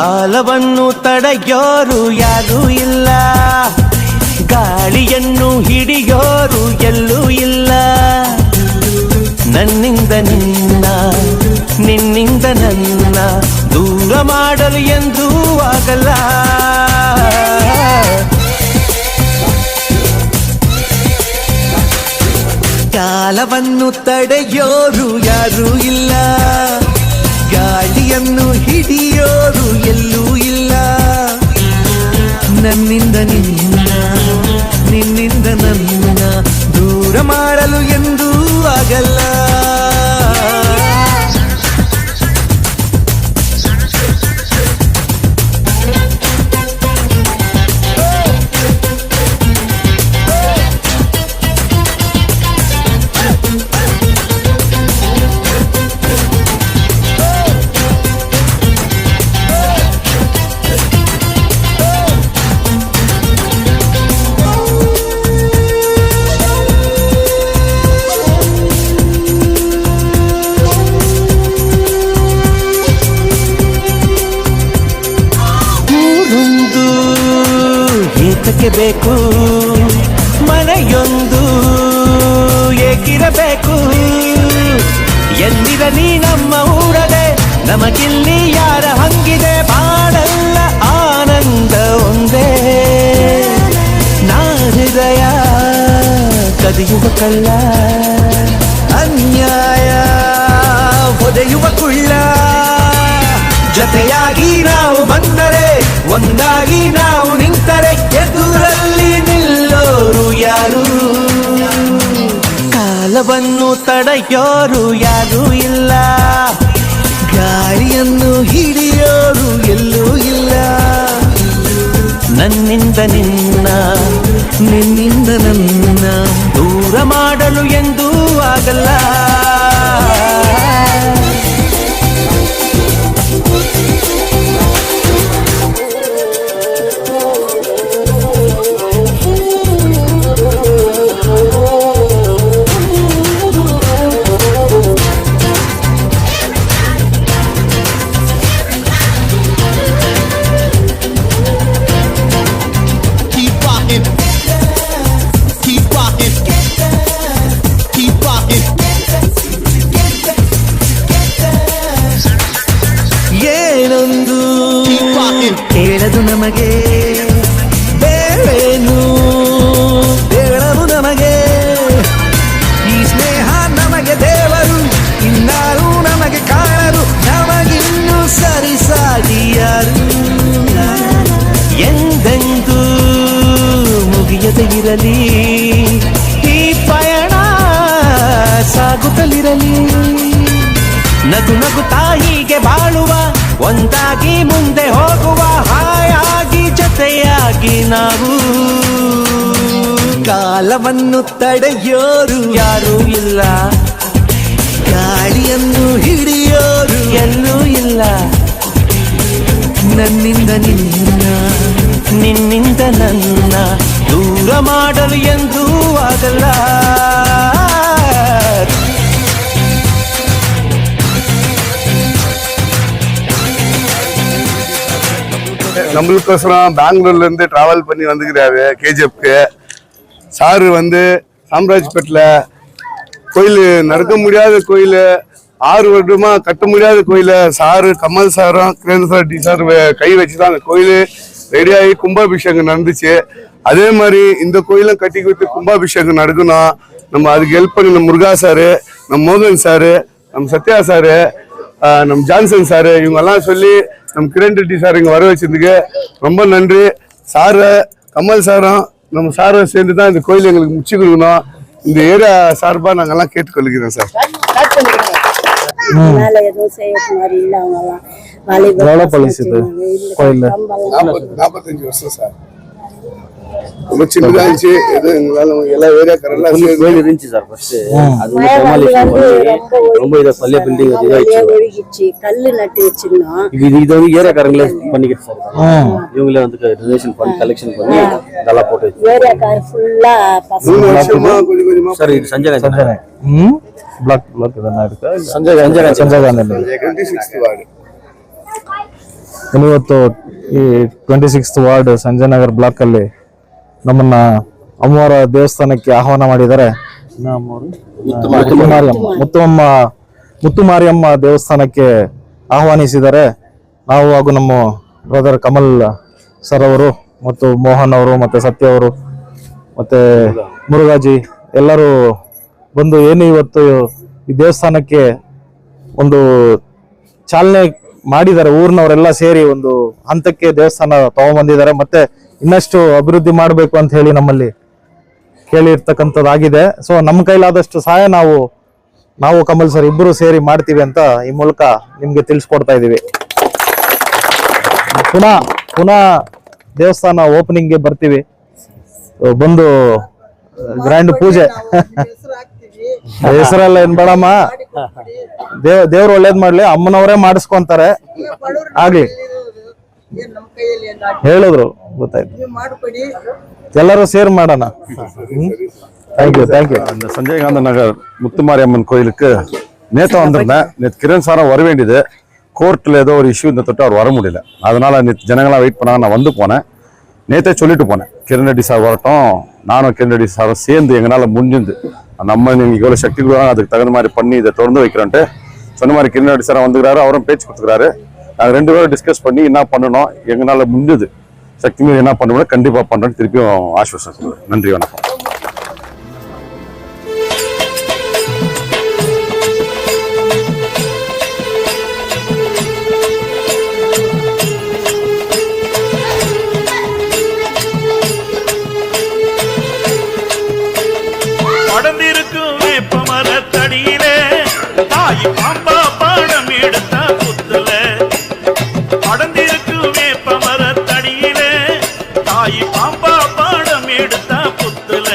ಕಾಲವನ್ನು ತಡೆಯೋರು ಯಾರೂ ಇಲ್ಲ, ಗಾಳಿಯನ್ನು ಹಿಡಿಯೋರು ಎಲ್ಲೂ ಇಲ್ಲ. ನನ್ನಿಂದ ನಿನ್ನ, ನಿನ್ನಿಂದ ನನ್ನ ದೂರ ಮಾಡಲು ಎಂದೂ ಆಗಲ್ಲ. ಕಾಲವನ್ನು ತಡೆಯೋರು ಯಾರೂ ಇಲ್ಲ, ಗಾಳಿಯನ್ನು ಹಿಡಿಯೋರು ಎಲ್ಲೂ ಇಲ್ಲ. ನನ್ನಿಂದ ನಿನ್ನ, ನಿನ್ನಿಂದ ನನ್ನ ದೂರ ಮಾಡಲು ಎಂದೂ ಆಗಲ್ಲ. ಬೇಕು ಮನೆಯೊಂದು ಏಕಿರಬೇಕು. ಎಂದಿರ ನೀ ನಮ್ಮ ಊರದೆ, ನಮಗಿಲ್ಲಿ ಯಾರ ಹಂಗಿದೆ. ಬಾಳಲ್ಲ ಆನಂದ ಒಂದೇ, ನಾ ಹೃದಯ ಕದಿಯುವ ಕಳ್ಳ, ಅನ್ಯಾಯ ಒದೆಯುವ ಕುಳ್ಳ. ಜೊತೆಯಾಗಿ ನಾವು ಬಂದರೆ, ಒಂದಾಗಿ ನಾವು ನಿಂತರೆ, ಎದುರಲ್ಲಿ ನಿಲ್ಲೋರು ಯಾರು. ಕಾಲವನ್ನು ತಡೆಯೋರು ಯಾರೂ ಇಲ್ಲ, ಗಾಳಿಯನ್ನು ಹಿಡಿಯೋರು ಎಲ್ಲೂ ಇಲ್ಲ. ನನ್ನಿಂದ ನಿನ್ನ, ನಿನ್ನಿಂದ ನನ್ನ ದೂರ ಮಾಡಲು ಎಂದೂ ಆಗಲ್ಲ. ಹೇಳದು ನಮಗೆ ಬೇರೇನು, ಹೇಳದು ನಮಗೆ ಈ ಸ್ನೇಹ ನಮಗೆ ದೇವರು, ಇನ್ನಾರು ನಮಗೆ ಕಾಣರು, ನಮಗಿನ್ನು ಸರಿಸಾಗಿಯಾರು. ಎಂದೆಂದೂ ಮುಗಿಯದೆ ಇರಲಿ ಈ ಪಯಣ, ಸಾಗುತ್ತಲಿರಲಿ. ನಗು ನಗುತ್ತಾ ಹೀಗೆ ಬಾಳುವ, ಒಂದಾಗಿ ಮುಂದೆ ಹೋಗುವ, ಹಾಯಾಗಿ ಜೊತೆಯಾಗಿ ನಾವು. ಕಾಲವನ್ನು ತಡೆಯೋರು ಯಾರೂ ಇಲ್ಲ, ಗಾಳಿಯನ್ನು ಹಿಡಿಯೋರು ಎಲ್ಲೂ ಇಲ್ಲ. ನನ್ನಿಂದ ನಿನ್ನ, ನಿನ್ನಿಂದ ನನ್ನ ದೂರ ಮಾಡಲು ಎಂದೂ ಆಗಲ್ಲ. நம்மளுக்கோசரம் பெங்களூர்ல இருந்து டிராவல் பண்ணி வந்துக்கிறாரு கேஜிஎஃப்க்கு. சாரு வந்து சாம்ராஜ்பேட்டில் கோயில் நடக்க முடியாத கோயில், 6 வருடமா கட்ட முடியாத கோயில சாரு கமல் சாரும் கிரேந்திர டி சார் கை வச்சுதான் அந்த கோயில் ரெடியாகி கும்பாபிஷேகம் நடந்துச்சு. அதே மாதிரி இந்த கோயிலும் கட்டி கொடுத்து கும்பாபிஷேகம் நடக்கணும். நம்ம அதுக்கு ஹெல்ப் பண்ணி நம்ம முருகா சாரு, நம்ம மோகன் சாரு, நம்ம சத்யா சாரு, நம்ம ஜான்சன் சாரு, இவங்கெல்லாம் சொல்லி நம்ம கிரண் ரெட்டி சார் இங்கே வர வச்சதுக்கு ரொம்ப நன்றி. சாரை கமல் சாரும் நம்ம சாரும் சேர்ந்து தான் இந்த கோயில் எங்களுக்கு முடிச்சு கொடுக்கணும். இந்த ஏரியா சார்பாக நாங்கள்லாம் கேட்டுக்கொள்கிறோம் சார். கோயில் 45 வருஷம் சார். ரொம்ப சின்னதா இருந்துச்சு. எதுவும் எங்களால எல்லா ஏரியாக்காரெல்லாம் கோயில் இருந்துச்சு சார். ஃபர்ஸ்ட் அது ரொம்ப இதை பள்ளிய பில்டிங் ஒழுகிச்சு, கல்லு நட்டு வச்சிருந்தோம். இது வந்து ஏரியாக்காரங்களே பண்ணிக்கிட்டு சார். இவங்களே வந்து டொனேஷன் பண்ணி கலெக்ஷன் பண்ணி நல்லா போட்டு ஏரியாக்கார ஃபுல்லா பசங்க சார். இது சஞ்சய் பிளாக் தானே இருக்கு. சஞ்சய் 26 வார்டு. ಇವತ್ತು ಈ 26th ವಾರ್ಡ್ ಸಂಜಯನಗರ್ ಬ್ಲಾಕ್ ಅಲ್ಲಿ ನಮ್ಮನ್ನ ಅಮ್ಮವರ ದೇವಸ್ಥಾನಕ್ಕೆ ಆಹ್ವಾನ ಮಾಡಿದ್ದಾರೆ. ಮುತ್ತು ಮಾರಿಯಮ್ಮ ದೇವಸ್ಥಾನಕ್ಕೆ ಆಹ್ವಾನಿಸಿದ್ದಾರೆ. ನಾವು ಹಾಗೂ ನಮ್ಮ ಬ್ರದರ್ ಕಮಲ್ ಸರ್ ಅವರು ಮತ್ತು ಮೋಹನ್ ಅವರು ಮತ್ತೆ ಸತ್ಯ ಅವರು ಮತ್ತೆ ಮುರುಘಾಜಿ ಎಲ್ಲರೂ ಬಂದು ಏನು ಇವತ್ತು ಈ ದೇವಸ್ಥಾನಕ್ಕೆ ಒಂದು ಚಾಲನೆ ಮಾಡಿದ್ದಾರೆ. ಊರಿನವರೆಲ್ಲ ಸೇರಿ ಒಂದು ಹಂತಕ್ಕೆ ದೇವಸ್ಥಾನ ತಗೊಂಡ್ಬಂದಿದ್ದಾರೆ. ಮತ್ತೆ ಇನ್ನಷ್ಟು ಅಭಿವೃದ್ಧಿ ಮಾಡಬೇಕು ಅಂತ ಹೇಳಿ ನಮ್ಮಲ್ಲಿ ಕೇಳಿರ್ತಕ್ಕಂಥದ್ದಾಗಿದೆ. ಸೊ ನಮ್ಮ ಕೈಲಾದಷ್ಟು ಸಹಾಯ ನಾವು ಕಮಲ್ ಸರ್ ಇಬ್ಬರು ಸೇರಿ ಮಾಡ್ತೀವಿ ಅಂತ ಈ ಮೂಲಕ ನಿಮ್ಗೆ ತಿಳಿಸ್ಕೊಡ್ತಾ ಇದೀವಿ. ಪುನಃ ದೇವಸ್ಥಾನ ಓಪನಿಂಗ್ಗೆ ಬರ್ತೀವಿ, ಬಂದು ಗ್ರ್ಯಾಂಡ್ ಪೂಜೆ. ಹೆಸರೆಲ್ಲ ಏನ್ ಬೇಡಮ್ಮ, ದೇವ್ರು ಒಳ್ಳೇದ್ ಮಾಡ್ಲಿ, ಅಮ್ಮನವರೇ ಮಾಡಿಸ್ಕೊಂತಾರೆ. ಆಗ್ಲಿ ಹೇಳಿದ್ರು, ಗೊತ್ತಾಯ್ತು. ಎಲ್ಲರೂ ಸೇರ್ ಮಾಡೋಣ. தேங்க்யூ. இந்த சஞ்சயகாந்த நகர் முத்துமாரியம்மன் கோயிலுக்கு நேற்று வந்திருந்தேன். நேற்று கிரண் சாரம் வர வேண்டியது, கோர்ட்டில் ஏதோ ஒரு இஷ்யூ இந்த தொட்டு அவர் வர முடியல. அதனால நேற்று ஜனங்களாம் வெயிட் பண்ணாங்க. நான் வந்து போனேன், நேற்றே சொல்லிட்டு போனேன், கிரண் ரெட்டி சார் வரட்டும், நானும் கிரண் ரெட்டி சாரும் சேர்ந்து எங்களால் முடிஞ்சது நம்ம நீங்கள் எவ்வளோ சக்தி கொடுக்குறாங்க அதுக்கு தகுந்த மாதிரி பண்ணி இதை தொடர்ந்து வைக்கிறோன்ட்டு சொன்ன மாதிரி கிரண் ரெட்டி சார் வந்துக்கிறாரு. அவரும் பேச்சு கொடுத்துக்கிறாரு. நாங்கள் 2 பேரும் டிஸ்கஸ் பண்ணி என்ன பண்ணணும், எங்களால் முடிஞ்சது சக்தி மீது என்ன பண்ணணும் கண்டிப்பாக பண்ணுறோன்னு திருப்பியும் ஆஸ்வாசம் சொல்லுவேன். நன்றி, வணக்கம். படந்திருக்கும் வேப்பமரத்தடியிலே தாய் பாம்பா பாடம் எடுத்த புத்துல, படந்திருக்கும் வேப்பமரத்தடியிலே தாய் பாம்பா பாடம் எடுத்த புத்துல,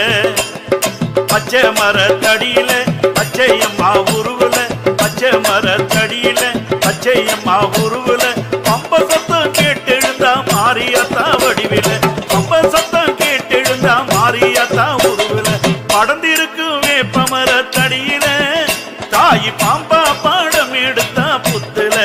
பச்சை மரத்தடியில பச்சையம்மா உருவுல, பச்சை மரத்தடியில பச்சையம்மா உருவுல, பம்ப சத்தம் கேட்டெழுந்தா மாரியத்தா வடிவில, பம்ப சத்தம் கேட்டெழுந்தா மாரியத்தா உருவுல, படந்திருக்கும் வேப்பமரத்தடியில தாய் பாம்பா பாடம் எடுத்த புத்துல.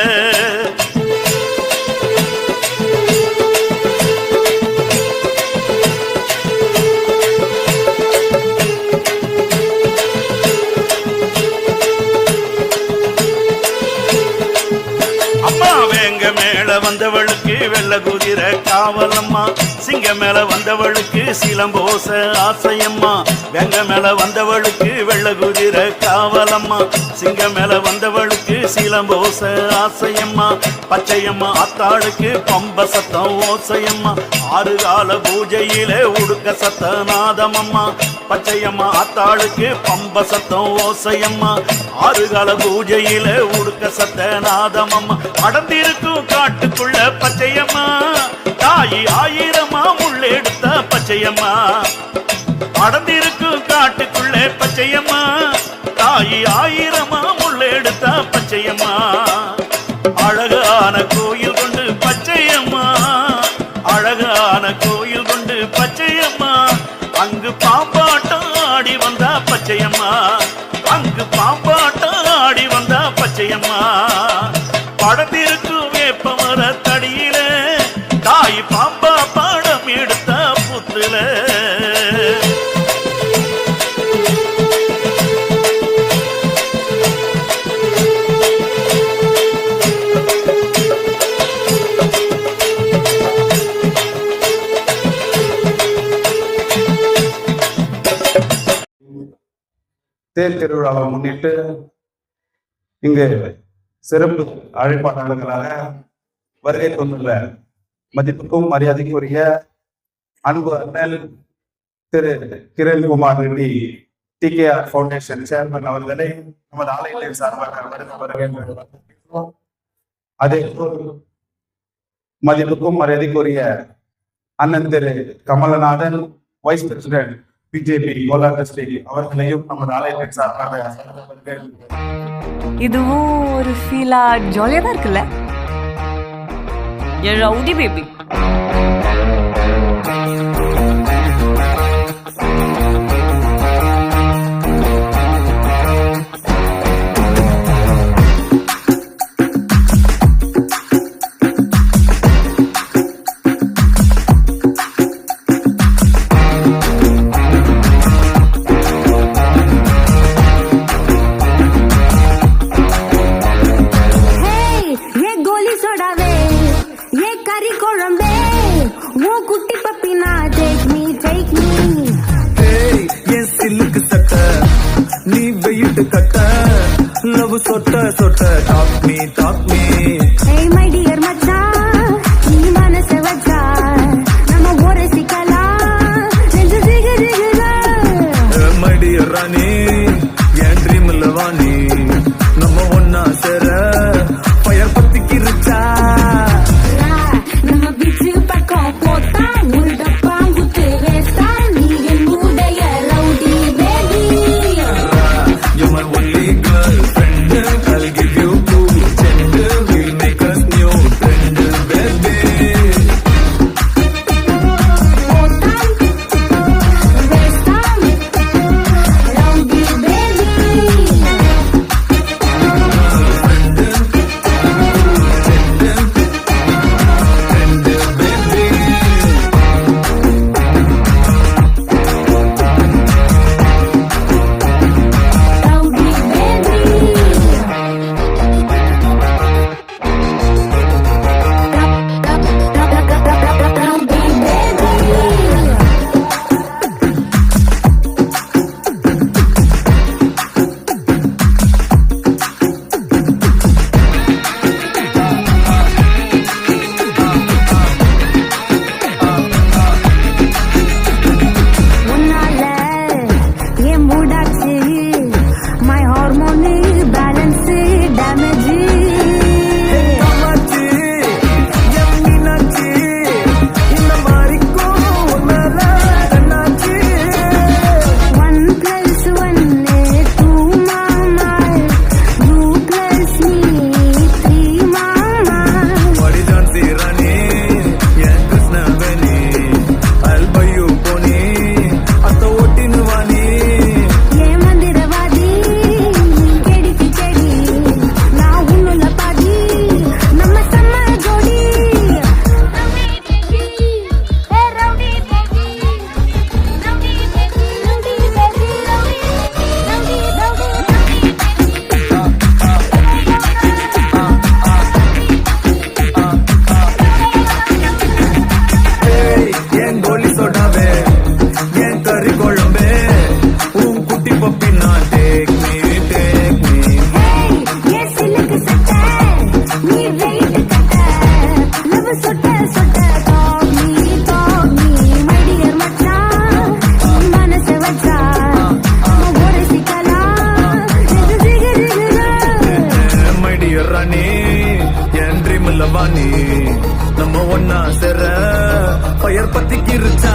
அம்மா வேங்க மேல வந்தவளுக்கு வெள்ள குதிரை காவலம்மா, சிங்க மேல வந்தவளுக்கு சிலம்போச ஆசையம்மா, வெங்க மேல வந்தவளுக்கு வெள்ள குதிரை காவலம்மா, சிங்க மேல வந்தவளுக்கு சிலம்போச ஆசையம்மா, பச்சையம்மா அத்தாளுக்கு பம்ப சத்தம் ஓசையம்மா, 6 கால பூஜையில உடுக்க சத்த நாதமம்மா, பச்சையம்மா அத்தாளுக்கு பம்ப சத்தம் ஓசையம்மா, 6 கால பூஜையில உடுக்க சத்த நாதமம்மா, அடர்ந்திருக்கும் காட்டுக்குள்ள பச்சையம்மா தாயி 1000 முள்ளெடுத்த பச்சையம்மா, அடர்ந்திருக்கும் காட்டுக்குள்ள பச்சையம்மா தாயி 1000 முள்ளெடுத்த பச்சையம்மா, அழகான கோயில் கொண்டு பச்சையம்மா, அழகான கோயில் கொண்டு பச்சையம்மா, அங்கு பாம்பாட்டம் ஆடி வந்த பச்சையம்மா, அங்கு பாம்பாட்டம் ஆடி வந்த பச்சையம்மா, படத்திருக்கும் வேப்பமரத்தடியில தாய் பாம்பா பாடம் எடுத்த புத்துல. தேர் திருவிழாவை முன்னிட்டு இங்கு சிறப்பு அழைப்பாளர்களாக வருகை தந்துள்ள மதிப்புக்கும் மரியாதைக்குரிய அன்பு அண்ணல் Thiru Kirankumar Reddy TKR foundation chairman அவர்களை நமது ஆலயத்தின் சார்பாக வருகின்றோம். அதே போல் மதிப்புக்கும் மரியாதைக்குரிய அண்ணன் Thiru Kamalanathan vice president BJP Kolar district அவர்களையும் நமது ஆலயத்தின் சார்பாக இதுவும் ஒரு ஃபீலா ஜாலியா தான் இருக்குல்ல. ஏ rowdy baby. talk me. Hey my dear மச்சான் நீ மனச வச்சா நம்ம ஒரு சிக்கலாம் நெஞ்சு ஜிகு ஜிகுதா My dear ராணி என் ட்ரீம்ல வாணி நம்ம ஒன்னா சேர ஃபயர் பத்திக்கிருச்சா நம்ம பீச்சு பக்கம் போட்டா முள்ளப்பா குத்து வேஸ்டா நீ என்னுடைய rowdy baby You're my only girlfriend. I'll give you two gender. We'll make us new friend, baby. போட்டா வேஸ்டா ரவுடி பேபி ரவுடி பேபி உன்னால என் மூடாச்சு my hormone balance damage Kamakshi, என் மீனாட்சி, இந்த மாதிரிக்கும் உன்னால என்னாச்சு? 1 + 1 2 மாமா 2 + me 3 மாமா What is on Sirani? N Krishnaveni. I'll buy you pony. அத்த ஓட்டின்னு வாணி. ஏன் மந்திரவாதி கெடிக்கு செடி நான் உன்னுள்ள பாதி நம்ம செம்ம ஜோடி rowdy baby rowdy baby rowdy baby rowdy Hey, என் கோலி சோடாவே, என் கறி குழம்பே, உன் குட்டி பப்பி நான் take me. ஏய் சிலுக்கு சட்டை நீ வெயிட் கட்ட லவ் சொட்ட சொட்ட டாக் மீ மை டியர் மச்சான் நீ மனச வச்சா நம்ம ஒரு சிக்கலாம் நெஞ்சு ஜிகு ஜிகுதா My dear ராணி, என் ட்ரீம்ல வாணி நம்ம ஒன்னா சேர ஃபயர் பத்திக்கிருச்சா